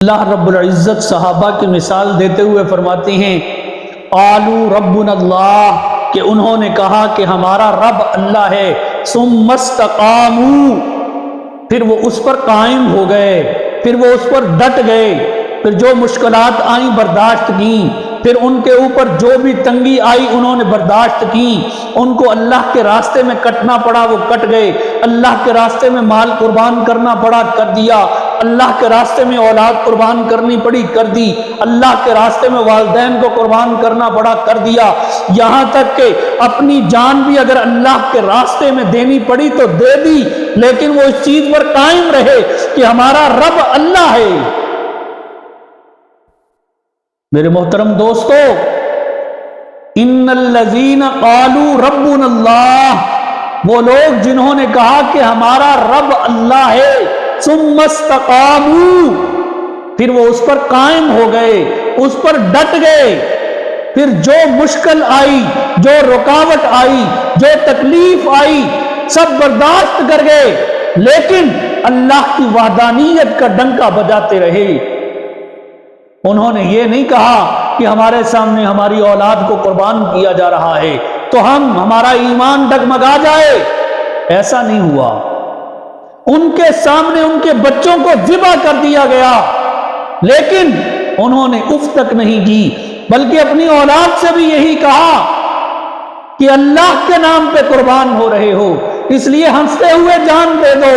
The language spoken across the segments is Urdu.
اللہ رب العزت صحابہ کی مثال دیتے ہوئے فرماتے ہیں قالوا ربنا اللہ، کہ انہوں نے کہا کہ ہمارا رب اللہ ہے، ثم استقاموا، پھر وہ اس پر قائم ہو گئے، پھر وہ اس پر ڈٹ گئے، پھر جو مشکلات آئیں برداشت کی، پھر ان کے اوپر جو بھی تنگی آئی انہوں نے برداشت کی، ان کو اللہ کے راستے میں کٹنا پڑا وہ کٹ گئے، اللہ کے راستے میں مال قربان کرنا پڑا کر دیا، اللہ کے راستے میں اولاد قربان کرنی پڑی کر دی، اللہ کے راستے میں والدین کو قربان کرنا پڑا کر دیا، یہاں تک کہ اپنی جان بھی اگر اللہ کے راستے میں دینی پڑی تو دے دی، لیکن وہ اس چیز پر قائم رہے کہ ہمارا رب اللہ ہے۔ میرے محترم دوستو، ان الذین قالوا ربنا اللہ، وہ لوگ جنہوں نے کہا کہ ہمارا رب اللہ ہے، ثم استقاموا، پھر وہ اس پر قائم ہو گئے، اس پر ڈٹ گئے، پھر جو مشکل آئی، جو رکاوٹ آئی، جو تکلیف آئی، سب برداشت کر گئے، لیکن اللہ کی وحدانیت کا ڈنکا بجاتے رہے۔ انہوں نے یہ نہیں کہا کہ ہمارے سامنے ہماری اولاد کو قربان کیا جا رہا ہے تو ہمارا ایمان ڈگمگا جائے، ایسا نہیں ہوا۔ ان کے سامنے ان کے بچوں کو ذبح کر دیا گیا، لیکن انہوں نے اف تک نہیں کی، بلکہ اپنی اولاد سے بھی یہی کہا کہ اللہ کے نام پہ قربان ہو رہے ہو، اس لیے ہنستے ہوئے جان دے دو۔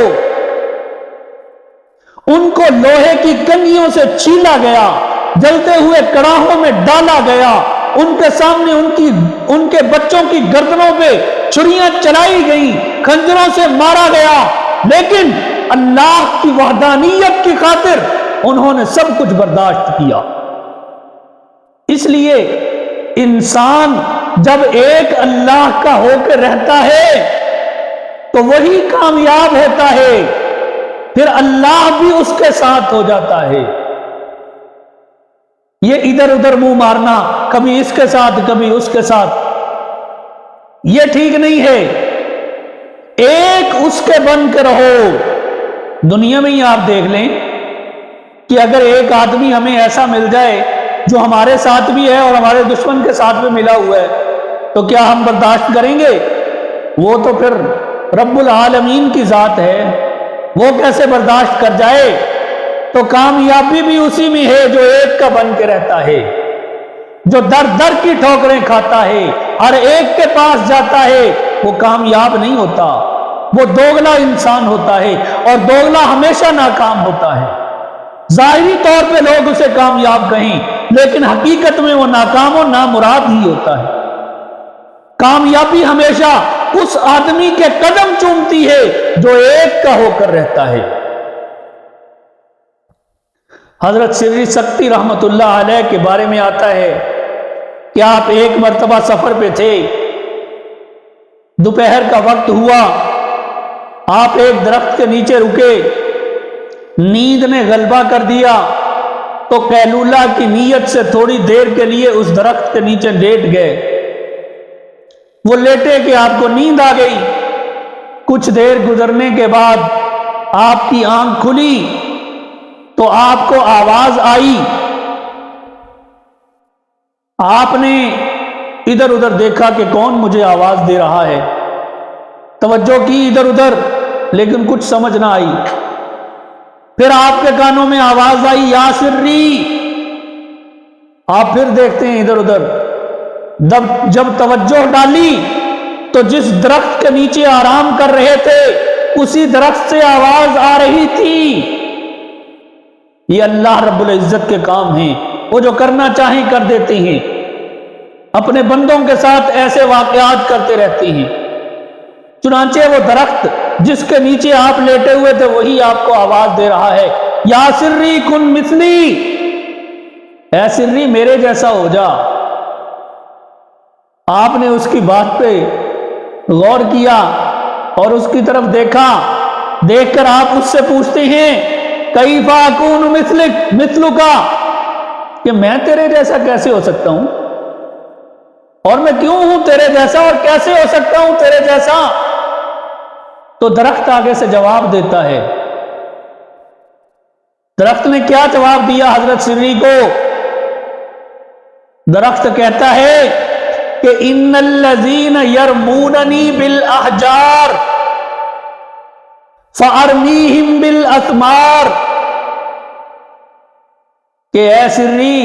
ان کو لوہے کی کنگھیوں سے چھیلا گیا، جلتے ہوئے کڑاہوں میں ڈالا گیا، ان کے سامنے ان کے بچوں کی گردنوں پہ چھریاں چلائی گئیں، خنجروں سے مارا گیا، لیکن اللہ کی وحدانیت کی خاطر انہوں نے سب کچھ برداشت کیا۔ اس لیے انسان جب ایک اللہ کا ہو کے رہتا ہے تو وہی کامیاب ہوتا ہے، پھر اللہ بھی اس کے ساتھ ہو جاتا ہے۔ یہ ادھر ادھر منہ مارنا، کبھی اس کے ساتھ کبھی اس کے ساتھ، یہ ٹھیک نہیں ہے۔ ایک اس کے بن کے رہو۔ دنیا میں ہی آپ دیکھ لیں کہ اگر ایک آدمی ہمیں ایسا مل جائے جو ہمارے ساتھ بھی ہے اور ہمارے دشمن کے ساتھ بھی ملا ہوا ہے تو کیا ہم برداشت کریں گے؟ وہ تو پھر رب العالمین کی ذات ہے، وہ کیسے برداشت کر جائے؟ تو کامیابی بھی اسی میں ہے جو ایک کا بن کے رہتا ہے، جو در در کی ٹھوکریں کھاتا ہے، ہر ایک کے پاس جاتا ہے، وہ کامیاب نہیں ہوتا، وہ دوگلا انسان ہوتا ہے، اور دوگلا ہمیشہ ناکام ہوتا ہے۔ ظاہری طور پہ لوگ اسے کامیاب کہیں، لیکن حقیقت میں وہ ناکام و نامراد ہی ہوتا ہے۔ کامیابی ہمیشہ اس آدمی کے قدم چومتی ہے جو ایک کا ہو کر رہتا ہے۔ حضرت سری سکتی رحمت اللہ علیہ کے بارے میں آتا ہے کہ آپ ایک مرتبہ سفر پہ تھے، دوپہر کا وقت ہوا، آپ ایک درخت کے نیچے رکے، نیند نے غلبہ کر دیا تو قیلولہ کی نیت سے تھوڑی دیر کے لیے اس درخت کے نیچے لیٹ گئے۔ وہ لیٹے کہ آپ کو نیند آ گئی، کچھ دیر گزرنے کے بعد آپ کی آنکھ کھلی تو آپ کو آواز آئی، آپ نے ادھر ادھر دیکھا کہ کون مجھے آواز دے رہا ہے، توجہ کی ادھر ادھر لیکن کچھ سمجھ نہ آئی۔ پھر آپ کے کانوں میں آواز آئی یا سری، آپ پھر دیکھتے ہیں ادھر ادھر، جب توجہ ڈالی تو جس درخت کے نیچے آرام کر رہے تھے اسی درخت سے آواز آ رہی تھی۔ یہ اللہ رب العزت کے کام ہیں، وہ جو کرنا چاہیں کر دیتے ہیں، اپنے بندوں کے ساتھ ایسے واقعات کرتے رہتے ہیں۔ چنانچہ وہ درخت جس کے نیچے آپ لیٹے ہوئے تھے وہی آپ کو آواز دے رہا ہے، یا سری کن مثلی، اے سری میرے جیسا ہو جا۔ آپ نے اس کی بات پہ غور کیا اور اس کی طرف دیکھا، دیکھ کر آپ اس سے پوچھتے ہیں کیف اکون مثلک، کہ میں تیرے جیسا کیسے ہو سکتا ہوں، اور میں کیوں ہوں تیرے جیسا، اور کیسے ہو سکتا ہوں تیرے جیسا؟ تو درخت آگے سے جواب دیتا ہے، درخت نے کیا جواب دیا حضرت سری کو؟ درخت کہتا ہے کہ ان الذین یرموننی بالاحجار فارمیہم بالاسمار، کہ اے سری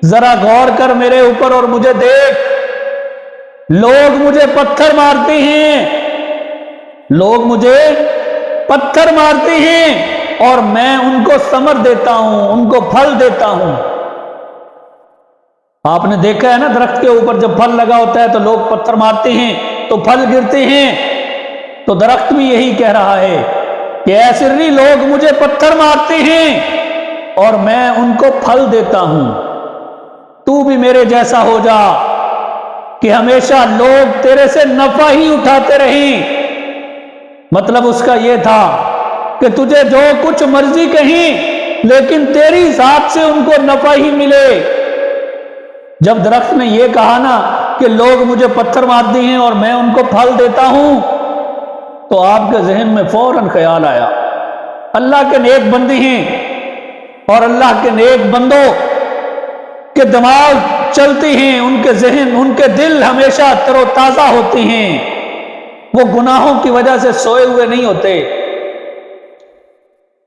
ذرا غور کر میرے اوپر اور مجھے دیکھ، لوگ مجھے پتھر مارتے ہیں، لوگ مجھے پتھر مارتے ہیں اور میں ان کو ثمر دیتا ہوں، ان کو پھل دیتا ہوں۔ آپ نے دیکھا ہے نا درخت کے اوپر جب پھل لگا ہوتا ہے تو لوگ پتھر مارتے ہیں تو پھل گرتے ہیں، تو درخت بھی یہی کہہ رہا ہے کہ اے سری لوگ مجھے پتھر مارتے ہیں اور میں ان کو پھل دیتا ہوں، تو بھی میرے جیسا ہو جا کہ ہمیشہ لوگ تیرے سے نفع ہی اٹھاتے رہیں۔ مطلب اس کا یہ تھا کہ تجھے جو کچھ مرضی کہیں لیکن تیری ذات سے ان کو نفع ہی ملے۔ جب درخت نے یہ کہا نا کہ لوگ مجھے پتھر مارتے ہیں اور میں ان کو پھل دیتا ہوں، تو آپ کے ذہن میں فوراً خیال آیا اللہ کے نیک بندے ہیں، اور اللہ کے نیک بندوں کے دماغ چلتے ہیں، ان کے ذہن، ان کے دل ہمیشہ تر و تازہ ہوتے ہیں، وہ گناہوں کی وجہ سے سوئے ہوئے نہیں ہوتے۔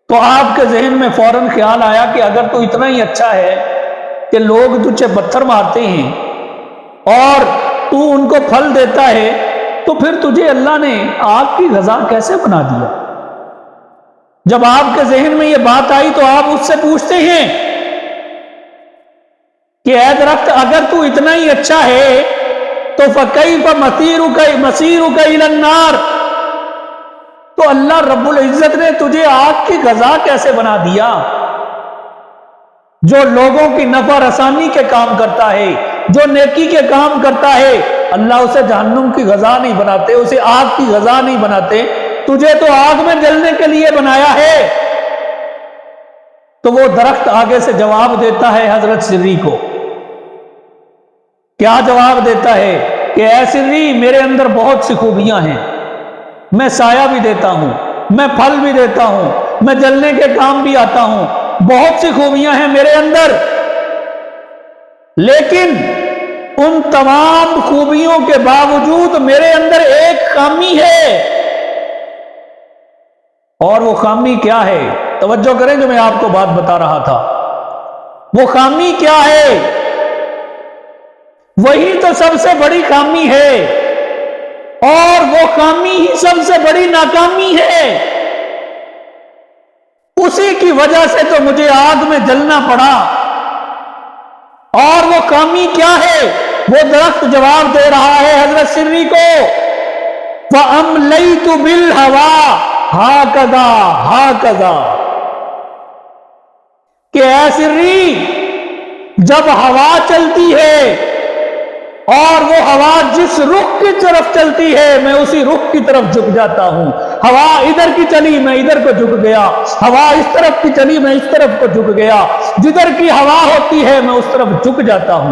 تو آپ کے ذہن میں فوراً خیال آیا کہ اگر تو اتنا ہی اچھا ہے کہ لوگ تجھے پتھر مارتے ہیں اور تو ان کو پھل دیتا ہے، تو پھر تجھے اللہ نے آگ کی غذا کیسے بنا دیا؟ جب آپ کے ذہن میں یہ بات آئی تو آپ اس سے پوچھتے ہیں کہ اے درخت اگر تو اتنا ہی اچھا ہے تو فَكَيْفَ مَصِيرُكَ إِلَى النَّارِ، تو اللہ رب العزت نے تجھے آگ کی غذا کیسے بنا دیا؟ جو لوگوں کی نفع رسانی کے کام کرتا ہے، جو نیکی کے کام کرتا ہے، اللہ اسے جہنم کی غذا نہیں بناتے، اسے آگ کی غذا نہیں بناتے، تجھے تو آگ میں جلنے کے لیے بنایا ہے۔ تو وہ درخت آگے سے جواب دیتا ہے حضرت سری کو، کیا جواب دیتا ہے کہ اے سری میرے اندر بہت سی خوبیاں ہیں، میں سایہ بھی دیتا ہوں، میں پھل بھی دیتا ہوں، میں جلنے کے کام بھی آتا ہوں، بہت سی خوبیاں ہیں میرے اندر، لیکن ان تمام خوبیوں کے باوجود میرے اندر ایک خامی ہے، اور وہ خامی کیا ہے؟ توجہ کریں جو میں آپ کو بات بتا رہا تھا، وہ خامی کیا ہے؟ وہی تو سب سے بڑی خامی ہے، اور وہ خامی ہی سب سے بڑی ناکامی ہے، اسی کی وجہ سے تو مجھے آگ میں جلنا پڑا۔ اور وہ خامی کیا ہے؟ وہ درخت جواب دے رہا ہے حضرت سری کو، فَأَمْلَيْتُ بِالْهَوَىٰ هَكَذَا هَكَذَا، کہ اے سری جب ہوا چلتی ہے اور وہ ہوا جس رخ کی طرف چلتی ہے میں اسی رخ کی طرف جھک جاتا ہوں، ہوا ادھر کی چلی میں ادھر کو جھک گیا، ہوا اس طرف کی چلی میں اس طرف کو جھک گیا، جدھر کی ہوا ہوتی ہے میں اس طرف جھک جاتا ہوں۔